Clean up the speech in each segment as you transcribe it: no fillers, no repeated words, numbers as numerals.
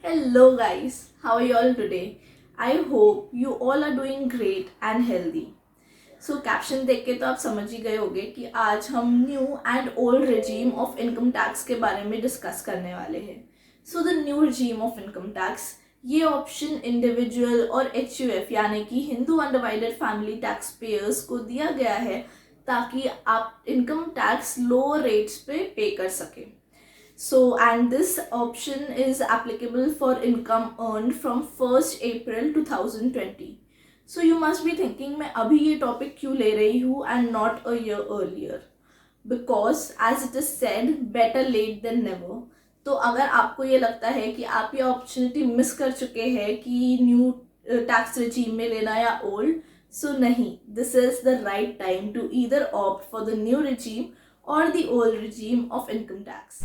Hello guys, how are you all today? I hope you all are doing great and healthy. So caption देख के तो आप समझ ही गए होंगे कि आज हम new and old regime of income tax के बारे में डिस्कस करने वाले हैं. So the new regime of income tax, ये ऑप्शन इंडिविजुअल और HUF यानी कि Hindu undivided family tax payers को दिया गया है ताकि आप इनकम टैक्स लोअर रेट्स पे कर सकें. So, and this option is applicable for income earned from 1st April 2020. So, you must be thinking मैं अभी ये टॉपिक क्यों ले रही हूँ and not a year earlier? Because as it is said, better late than never. तो अगर आपको ये लगता है कि आप ये अपॉर्चुनिटी मिस कर चुके हैं कि न्यू टैक्स रिजीम में लेना या ओल्ड, सो नहीं, this is the right time to either opt for the new regime और the old regime of income tax.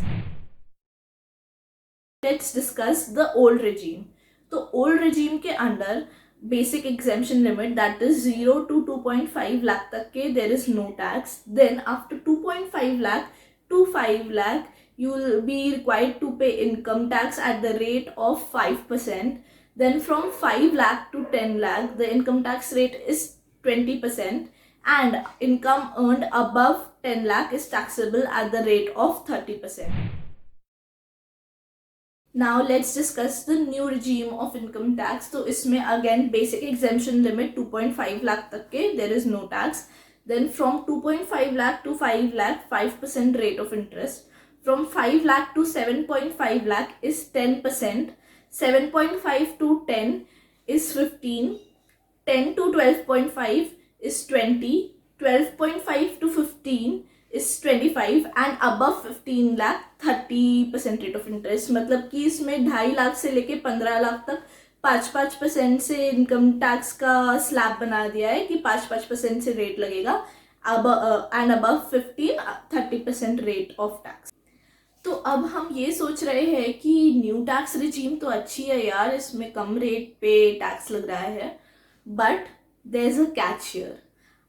Let's discuss the old regime. तो old regime के अंदर basic exemption limit that is 0 to 2.5 lakh तक के there is no tax. Then after 2.5 lakh to 5 lakh you will be required to pay income tax at the rate of 5%. Then from 5 lakh to 10 lakh the income tax rate is 20% and income earned above 10 lakh is taxable at the rate of 30%. Now let's discuss the new regime of income tax. तो इसमें again basic exemption limit 2.5 lakh तक के there is no tax. Then from 2.5 lakh to 5 lakh 5% rate of interest. From 5 lakh to 7.5 lakh is 10%. 7.5 to 10 is 15. 10 to 12.5 is 20. 12.5 to 15 is 25 and above 15 lakh 30% rate of interest. मतलब कि इसमें 2.5 लाख से लेके 15 लाख तक 5% से income tax का slab बना दिया है कि 5% से रेट लगेगा. अब and above 15 30% rate of tax. तो अब हम ये सोच रहे हैं कि न्यू टैक्स रिजीम तो अच्छी है यार, इसमें कम रेट पे टैक्स लग रहा है, but there is a catch here.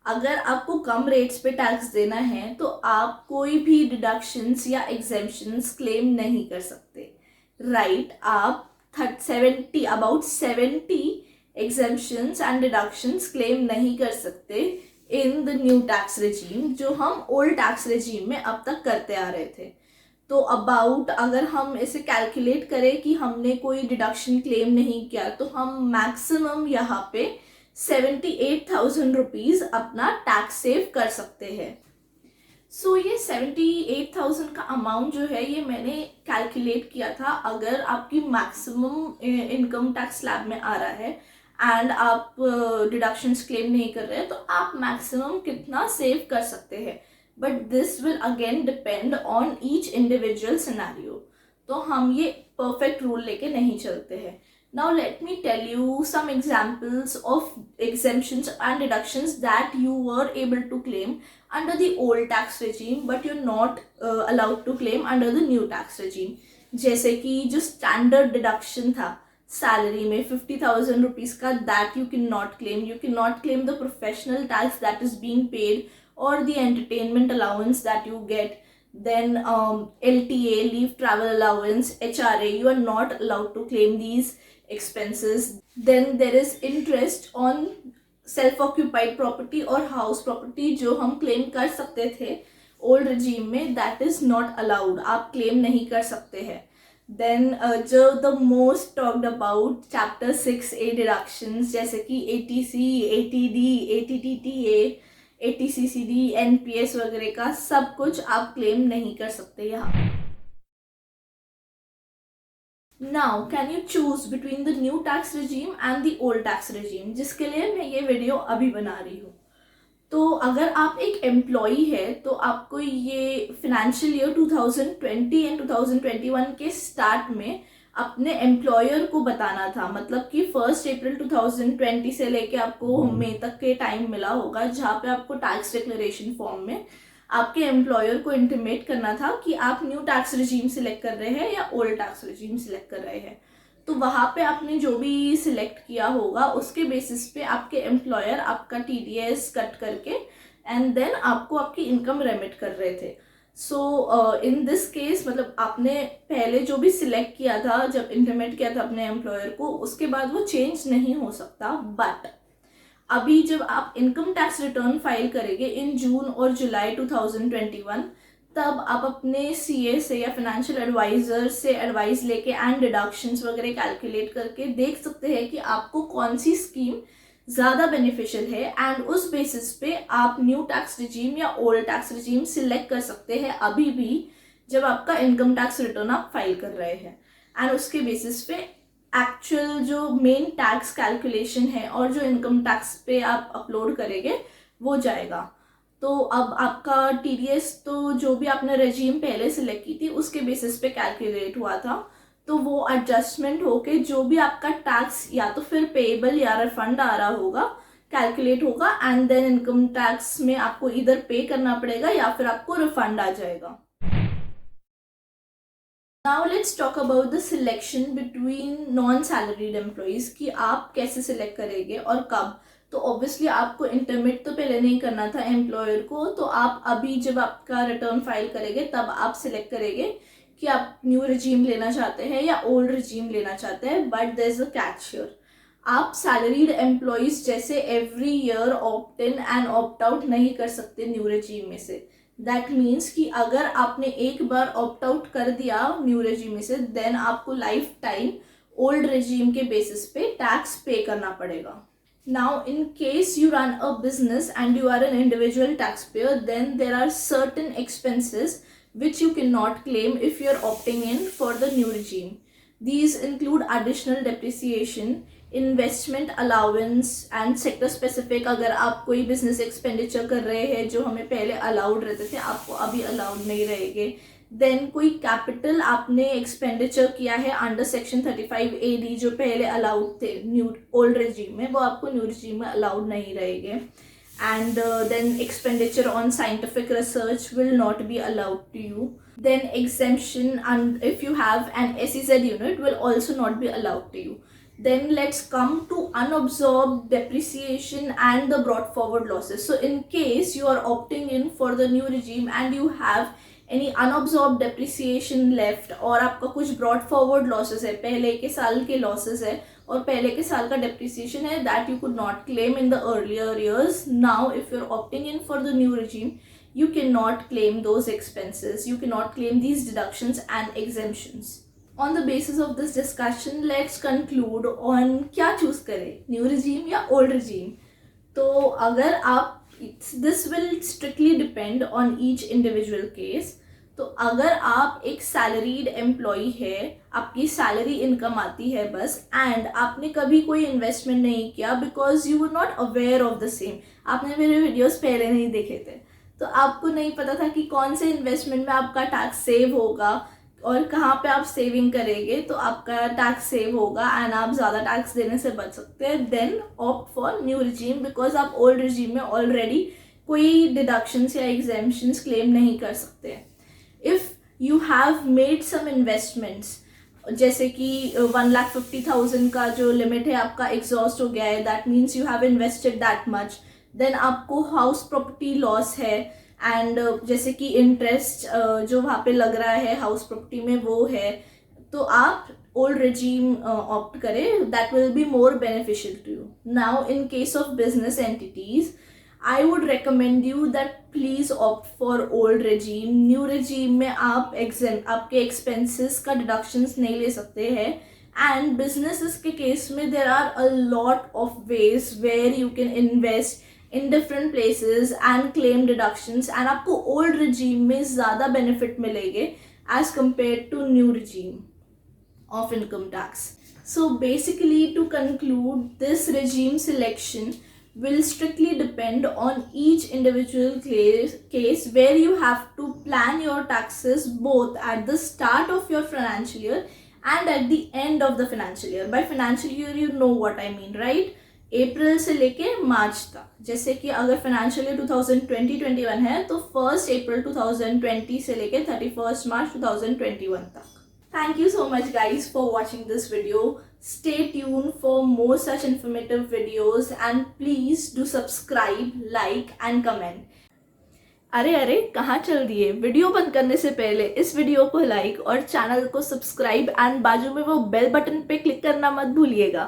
अगर आपको कम रेट्स पे टैक्स देना है तो आप कोई भी डिडक्शंस या एग्जेम्पशंस क्लेम नहीं कर सकते. राइट, आप 70 एग्जेम्पशंस एंड डिडक्शंस क्लेम नहीं कर सकते in the new tax regime, जो हम ओल्ड टैक्स रिजीम में अब तक करते आ रहे थे. तो अबाउट अगर हम इसे कैलकुलेट करें कि हमने कोई डिडक्शन क्लेम नहीं किया तो हम मैक्सिमम यहाँ पे 78,000 रुपीज़ अपना टैक्स सेव कर सकते हैं. सो ये 78,000 का अमाउंट जो है ये मैंने कैलकुलेट किया था. अगर आपकी मैक्सिमम इनकम टैक्स स्लैब में आ रहा है एंड आप डिडक्शंस क्लेम नहीं कर रहे हैं तो आप मैक्सिमम कितना सेव कर सकते हैं, but this will again depend on each individual scenario. तो हम ये परफेक्ट रूल लेके नहीं चलते हैं. Now let me tell you some examples of exemptions and deductions that you were able to claim under the old tax regime but you're not allowed to claim under the new tax regime. जैसे कि जो standard deduction था salary में 50,000 rupees का, that you cannot claim. You cannot claim the professional tax that is being paid or the entertainment allowance that you get. Then LTA, leave travel allowance, HRA, you are not allowed to claim these expenses. Then there is interest on self occupied property और house property जो हम claim कर सकते थे old regime में, that is not allowed. आप claim नहीं कर सकते हैं. Then जो the most talked about chapter 6A deductions जैसे कि ATC, ATD, ATTTA, ATCCD, NPS वगैरह का सब कुछ आप क्लेम नहीं कर सकते यहाँ. Now can you choose between the new tax regime and the old tax regime, जिसके लिए मैं ये वीडियो अभी बना रही हूँ. तो अगर आप एक एम्प्लॉई है तो आपको ये फिनेंशियल ईयर 2020 एंड 2021 के स्टार्ट में अपने एम्प्लॉयर को बताना था. मतलब कि 1 अप्रैल 2020 से लेके आपको मई तक के टाइम मिला होगा जहाँ पे आपको टैक्स डिक्लेरेशन फॉर्म में आपके एम्प्लॉयर को इंटीमेट करना था कि आप न्यू टैक्स रिजीम सिलेक्ट कर रहे हैं या ओल्ड टैक्स रिजीम सिलेक्ट कर रहे हैं. तो वहाँ पे आपने जो भी सिलेक्ट किया होगा उसके बेसिस पे आपके एम्प्लॉयर आपका TDS कट करके एंड देन आपको आपकी इनकम रेमिट कर रहे थे. सो इन दिस केस मतलब आपने पहले जो भी सिलेक्ट किया था जब इंटीमेट किया था अपने एम्प्लॉयर को, उसके बाद वो चेंज नहीं हो सकता। बट अभी जब आप इनकम टैक्स रिटर्न फाइल करेंगे इन जून और जुलाई 2021, तब आप अपने सीए से या फाइनेंशियल एडवाइजर से एडवाइस लेके एंड डिडक्शंस वगैरह कैलकुलेट करके देख सकते हैं कि आपको कौन सी स्कीम ज़्यादा बेनिफिशियल है, एंड उस बेसिस पे आप न्यू टैक्स रिजीम या ओल्ड टैक्स रिजीम सिलेक्ट कर सकते हैं अभी भी जब आपका इनकम टैक्स रिटर्न आप फाइल कर रहे हैं। एंड उसके बेसिस पे एक्चुअल जो मेन टैक्स कैलकुलेशन है और जो इनकम टैक्स पे आप अपलोड करेंगे वो जाएगा। तो अब आपका टीडीएस तो जो भी आपने रेजीम पहले सिलेक्ट की थी उसके बेसिस पे कैलकुलेट हुआ था, तो वो एडजस्टमेंट होके जो भी आपका टैक्स या तो फिर पेएबल या रिफंड आ रहा होगा कैलकुलेट होगा, एंड देन इनकम टैक्स में आपको इधर पे करना पड़ेगा या फिर आपको रिफंड आ जाएगा। Now let's talk about the selection between non salaried employees कि आप कैसे सिलेक्ट करेंगे और कब। तो ऑब्वियसली आपको इंटरमिट तो पहले नहीं करना था एम्प्लॉयर को, तो आप अभी जब आपका रिटर्न फाइल करेंगे तब आप सिलेक्ट करेंगे कि आप न्यू रिजीम लेना चाहते हैं या ओल्ड रिजीम लेना चाहते हैं। But there is a catch here, आप सैलरीड एम्प्लॉयज़ जैसे every year opt in and opt out नहीं कर सकते न्यू रेजीम में से। दैट मीन्स कि अगर आपने एक बार ऑप्ट आउट कर दिया न्यू रेजीम में से, देन आपको लाइफ टाइम ओल्ड रेजीम के बेसिस पे टैक्स पे करना पड़ेगा। Now in case you run a business and you are an individual tax payer, then there are certain expenses which you cannot claim if you are opting in for the new regime. These include additional depreciation, investment allowance and sector specific. अगर आप कोई business expenditure कर रहे हैं जो हमें पहले allowed रहते थे, आपको अभी अलाउड नहीं रहेंगे। देन कोई कैपिटल आपने एक्सपेंडिचर किया है अंडर सेक्शन 35AD जो पहले अलाउड थे न्यू ओल्ड रेजीम में, वो आपको न्यू रेजीम में अलाउड नहीं रहेंगे। And then expenditure on scientific research will not be allowed to you. Then exemption, and if you have an SEZ unit, will also not be allowed to you. Then let's come to unabsorbed depreciation and the brought forward losses. So in case you are opting in for the new regime and you have any unabsorbed depreciation left, और आपका कुछ brought forward losses है, पहले के साल के losses है और पहले के साल का depreciation है, that you could not claim in the earlier years. Now if you're opting in for the new regime, you cannot claim those expenses, you cannot claim these deductions and exemptions. On the basis of this discussion, let's conclude on क्या choose करें, new regime या old regime। तो अगर आप this will strictly depend on each individual case। तो अगर आप एक सैलरीड एम्प्लॉई है, आपकी सैलरी इनकम आती है बस, एंड आपने कभी कोई इन्वेस्टमेंट नहीं किया because you were not aware of the same, आपने मेरे वीडियोस पहले नहीं देखे थे, तो आपको नहीं पता था कि कौन से इन्वेस्टमेंट में आपका टैक्स सेव होगा और कहाँ पे आप सेविंग करेंगे तो आपका टैक्स सेव होगा एंड आप ज़्यादा टैक्स देने से बच सकते हैं। Then opt for new regime because आप ओल्ड रिजीम में ऑलरेडी कोई डिडक्शंस या एग्जेम्पशंस क्लेम नहीं कर सकते हैं। If you have made some investments, जैसे कि 1,50,000 का जो लिमिट है आपका एग्जॉस्ट हो गया है, that means you have invested that much, then आपको हाउस प्रॉपर्टी लॉस है एंड जैसे कि इंटरेस्ट जो वहाँ पे लग रहा है हाउस प्रॉपर्टी में वो है, तो आप ओल्ड रेजीम ऑप्ट करें, that will be more beneficial to you. Now in case of business entities, I would recommend you that please opt for old regime. New regime में आप आपके expenses का deductions नहीं ले सकते हैं, and businesses के case में there are a lot of ways where you can invest in different places and claim deductions, and आपको old regime में ज़्यादा benefit मिलेंगे as compared to new regime of income tax. So basically, to conclude, this regime selection will strictly depend on each individual case where you have to plan your taxes both at the start of your financial year and at the end of the financial year. By financial year, you know what I mean, right? अप्रैल से लेके मार्च तक, जैसे कि अगर financial year 2020-21 है तो 1 अप्रैल 2020 से लेके 31 मार्च 2021 तक। Thank you so much guys for watching this video. Stay tuned for more such informative videos and please do subscribe, like and comment. अरे अरे कहाँ चल दिए? वीडियो बंद करने से पहले इस वीडियो को लाइक और चैनल को सब्सक्राइब एंड बाजू में वो बेल बटन पे क्लिक करना मत भूलिएगा।